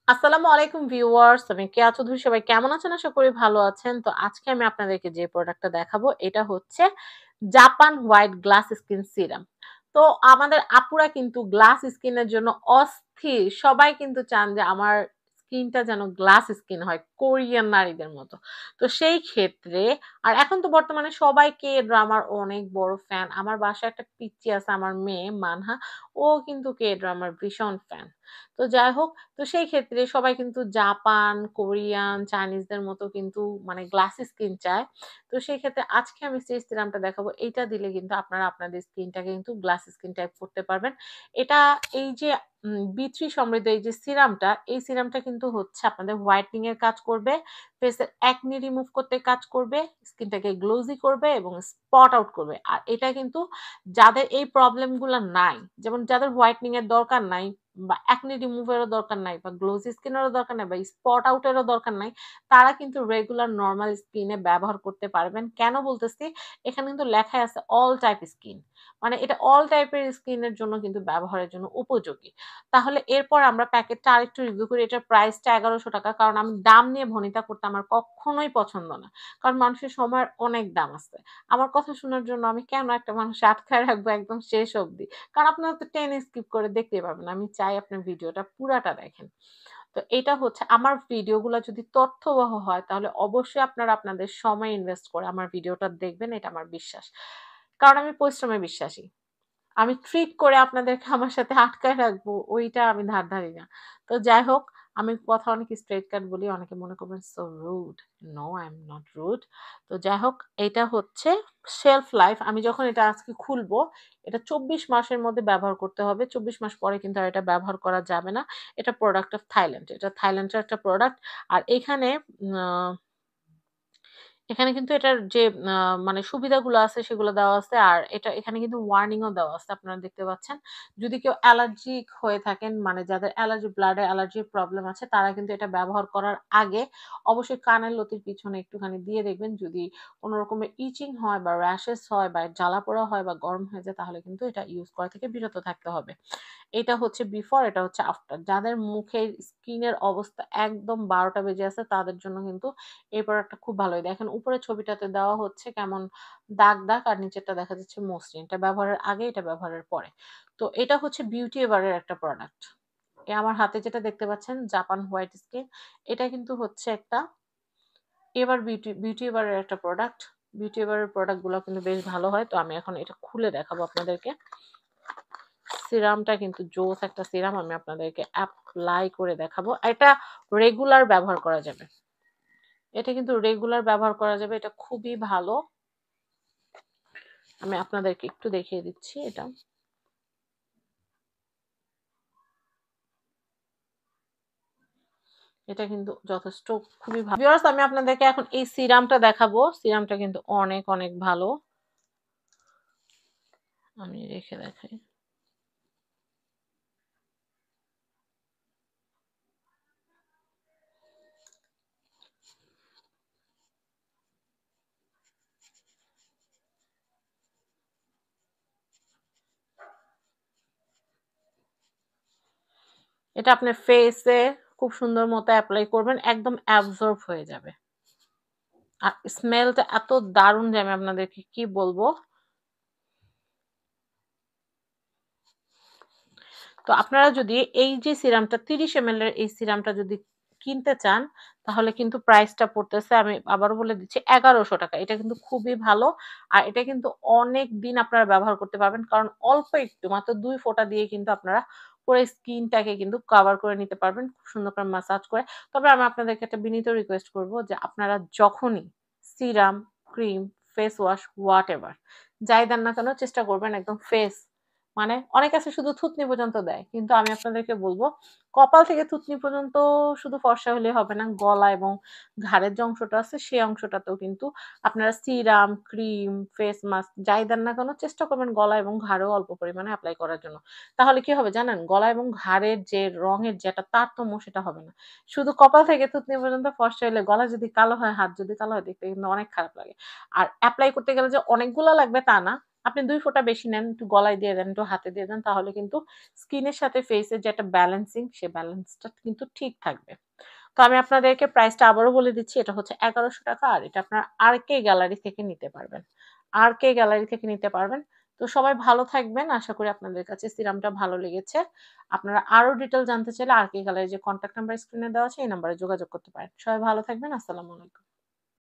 আসসালামু আলাইকুম ভিউয়ার্স, আমি কেয়া চৌধুরী। সবাই কেমন আছেন? আশা করি ভালো আছেন। তো আজকে আমি আপনাদেরকে যে প্রোডাক্টটা দেখাবো এটা হচ্ছে Japan white glass skin serum. তো আমাদের আপুরা কিন্তু গ্লাস স্কিনের জন্য অস্থির। সবাই কিন্তু চান যে আমার স্কিনটা যেন গ্লাস স্কিন হয় কোরিয়ান নারীদের মতো। তো সেই ক্ষেত্রে আর এখন তো বর্তমানে সবাই কে ড্রামার অনেক বড় ফ্যান। আমার বাসায় একটা পিচ্চি আছে আমার মেয়ে মানহা। ও কিন্তু কে ড্রামার ভীষণ ফ্যান। তো যাই হোক, তো সেই ক্ষেত্রে সবাই কিন্তু জাপান, কোরিয়ান, চাইনিজদের মতো কিন্তু মানে গ্লাসি স্কিন চায়। তো সেই ক্ষেত্রে আজকে আমি সেই সিরামটা দেখাবো। এইটা দিলে কিন্তু আপনারা আপনাদের স্কিনটাকে কিন্তু গ্লাসি স্কিন টাইপ করতে পারবেন। এটা এই যে B3 সমৃদ্ধ এই যে সিরামটা, এই সিরামটা কিন্তু হচ্ছে আপনাদের হোয়াইটেনিং এর কাজ করবে, ফেসের একনি রিমুভ করতে কাজ করবে, স্কিনটাকে গ্লোজি করবে এবং স্পট আউট করবে। আর এটা কিন্তু যাদের এই প্রবলেম গুলা নাই, যেমন যাদের হোয়াইটেনিং এর দরকার নাই বা একনি রিমুভ এরও দরকার নাই বা গ্লোজি স্কিন এরও দরকার নাই বা স্পট আউট এরও দরকার নাই, তারা কিন্তু রেগুলার নরমাল স্কিনে ব্যবহার করতে পারবেন। কেন বলতেছি? এখানে কিন্তু লেখাই আছে অল টাইপ স্কিন। মানে এটা অল টাইপের স্কিনের জন্য কিন্তু ব্যবহারের জন্য উপযোগী। তাহলে এরপর আমরা প্যাকেটটা আরেকটু রিভিউ করি। এটার প্রাইসটা ৳১১০০। কারণ আমি দাম নিয়ে ভনিতা করতে আমার কখনোই পছন্দ না। কারণ মানুষের সময়ের অনেক দাম আছে। আমার কথা শোনার জন্য আমি কেন একটা মানুষকে আটকায় রাখবো একদম শেষ অবধি? কারণ আপনারা তো টেনে স্কিপ করে দেখতেই পারবেন। আমি চাই আপনার ভিডিওটা পুরাটা দেখেন। তো এটা হচ্ছে আমার ভিডিওগুলা যদি তথ্যবহ হয় তাহলে অবশ্যই আপনারা আপনাদের সময় ইনভেস্ট করে আমার ভিডিওটা দেখবেন, এটা আমার বিশ্বাস। কারণ আমি পরিশ্রমে বিশ্বাসী। আমি ট্রিক করে আপনাদেরকে আমার সাথে আটকায় রাখবো, ওইটা আমি ধার ধারি না। তো যাই হোক, আমি কথা অনেক স্ট্রেইট কাট বলি। অনেকে মনে করবেন so rude. No, I am not rude. তো যাই হোক, এটা হচ্ছে শেলফ লাইফ। আমি যখন এটা আজকে খুলবো, এটা ২৪ মাসের মধ্যে ব্যবহার করতে হবে। ২৪ মাস পরে কিন্তু আর এটা ব্যবহার করা যাবে না। এটা প্রোডাক্ট অফ থাইল্যান্ড। এটা থাইল্যান্ডের একটা প্রোডাক্ট। আর এখানে আ এখানে কিন্তু এটার যে আ মানে সুবিধাগুলো আছে সেগুলো দেওয়া আছে। আর এটা এখানে কিন্তু ওয়ার্নিং ও দেওয়া আছে। আপনারা দেখতে পাচ্ছেন। যদি কেউ অ্যালার্জিক হয়ে থাকেন, মানে যাদের অ্যালার্জি ব্লাডে অ্যালার্জির প্রবলেম আছে তারা কিন্তু এটা ব্যবহার করার আগে অবশ্যই কানের লতির পিছনে একটুখানি দিয়ে দেখবেন। যদি কোন রকমের ইচিং হয় বা র‍্যাশেস হয় বা জ্বালা-পোড়া হয় বা গরম হয়ে যায় তাহলে কিন্তু এটা ইউস করা থেকে বিরত থাকতে হবে। এটা হচ্ছে বিফোর, এটা হচ্ছে আফটার। যাদের মুখের স্কিনের অবস্থা একদম ১২ টা বেজে আছে তাদের জন্য কিন্তু এই প্রোডাক্টটা খুব ভালোই। দেখেন উপরের ছবিটাতে দেওয়া হচ্ছে কেমন দাগ, দাগ আর নিচেরটা দেখা যাচ্ছে মসৃণ। এটা ব্যবহারের আগে, এটা ব্যবহারের পরে। তো এটা হচ্ছে বিউটি এভার এর একটা প্রোডাক্ট। আমার হাতে যেটা দেখতে পাচ্ছেন জাপান হোয়াইট স্কিন, এটা কিন্তু হচ্ছে একটা বিউটি এভার এর একটা প্রোডাক্ট। বিউটি এভার এর প্রোডাক্ট গুলো কিন্তু বেশ ভালো হয়। তো আমি এখন এটা খুলে দেখাবো আপনাদেরকে। সিরামটা কিন্তু জোস একটা সিরাম। আমি আপনাদেরকে এপ্লাই করে দেখাবো। এটা রেগুলার ব্যবহার করা যাবে। এটা কিন্তু রেগুলার ব্যবহার করা যাবে। এটা খুবই ভালো। আমি আপনাদেরকে একটু দেখিয়ে দিচ্ছি এটা। এটা কিন্তু যথেষ্ট খুবই ভালো। ভিউয়ার্স, আমি আপনাদেরকে এখন এই সিরামটা দেখাবো। সিরামটা কিন্তু অনেক, অনেক ভালো। আমি রেখে দেখাই। এটা আপনার ফেসে খুব সুন্দর মতো এপ্লাই করবেন। একদম অ্যাবজর্ব হয়ে যাবে। আর স্মেলটা এত দারুণ যে আমি আপনাদেরকে কি বলবো। তো আপনারা যদি এই যে সিরামটা ৩০ ml এর এই সিরামটা যদি কিনতে চান, তাহলে কিন্তু প্রাইসটা পড়তেছে, আমি আবারও বলে দিচ্ছি, ৳১১০০। এটা কিন্তু খুবই ভালো। আর এটা কিন্তু অনেকদিন আপনারা ব্যবহার করতে পারবেন। কারণ অল্প একটু মাত্র ২ ফোঁটা দিয়ে কিন্তু আপনারা পুরো স্কিনটাকে কিন্তু কভার করে নিতে পারবেন খুব সুন্দর করে ম্যাসাজ করে। তবে আমি আপনাদেরকে একটা বিনীত রিকোয়েস্ট করব যে আপনারা যখনই serum, cream, face wash, whatever যাই দেন না কেন চেষ্টা করবেন একদম ফেস, মানে অনেকে আছে শুধু থুতনি পর্যন্ত দেয়। কিন্তু আমি আপনাদেরকে বলব কপাল থেকে থুতনি পর্যন্ত শুধু ফর্সা হলে হবে না। গলা এবং ঘাড়ের যে অংশটা আছে সেই অংশটাতেও কিন্তু আপনারা সিরাম, ক্রিম, ফেস মাস্ক যাই দেন না কেন চেষ্টা করবেন গলা এবং ঘাড়েও অল্প পরিমাণে এপ্লাই করার জন্য। তাহলে কি হবে জানেন? গলা এবং ঘাড়ের যে রঙের যে একটা তারতম্য সেটা হবে না। শুধু কপাল থেকে থুতনি পর্যন্ত ফর্সা হলে গলা যদি কালো হয়, হাত যদি কালো হয় দেখতে কিন্তু অনেক খারাপ লাগে। আর এপ্লাই করতে গেলে যে অনেকগুলা লাগবে তা না। আপনি ২ ফোঁটা বেশি নেন, একটু গলায় দিয়ে দেন, একটু হাতে দিয়ে দেন, তাহলে কিন্তু স্কিনের সাথে ফেসের যে একটা ব্যালেন্সিং, সে ব্যালেন্সটা কিন্তু ঠিক থাকবে। তো আমি আপনাদেরকে প্রাইসটা আবারও বলে দিচ্ছি। এটা হচ্ছে ৳১১০০ আর এটা আপনার আরকে গ্যালারি থেকে নিতে পারবেন। আরকে গ্যালারি থেকে নিতে পারবেন। তো সবাই ভালো থাকবেন। আশা করি আপনাদের কাছে সিরামটা ভালো লেগেছে। আপনারা আরো ডিটেইল জানতে চাইলে আরকে গ্যালারির যে কনট্যাক্ট নাম্বার স্ক্রিনে দেওয়া আছে এই নাম্বারে যোগাযোগ করতে পারেন। সবাই ভালো থাকবেন। আসসালামু আলাইকুম।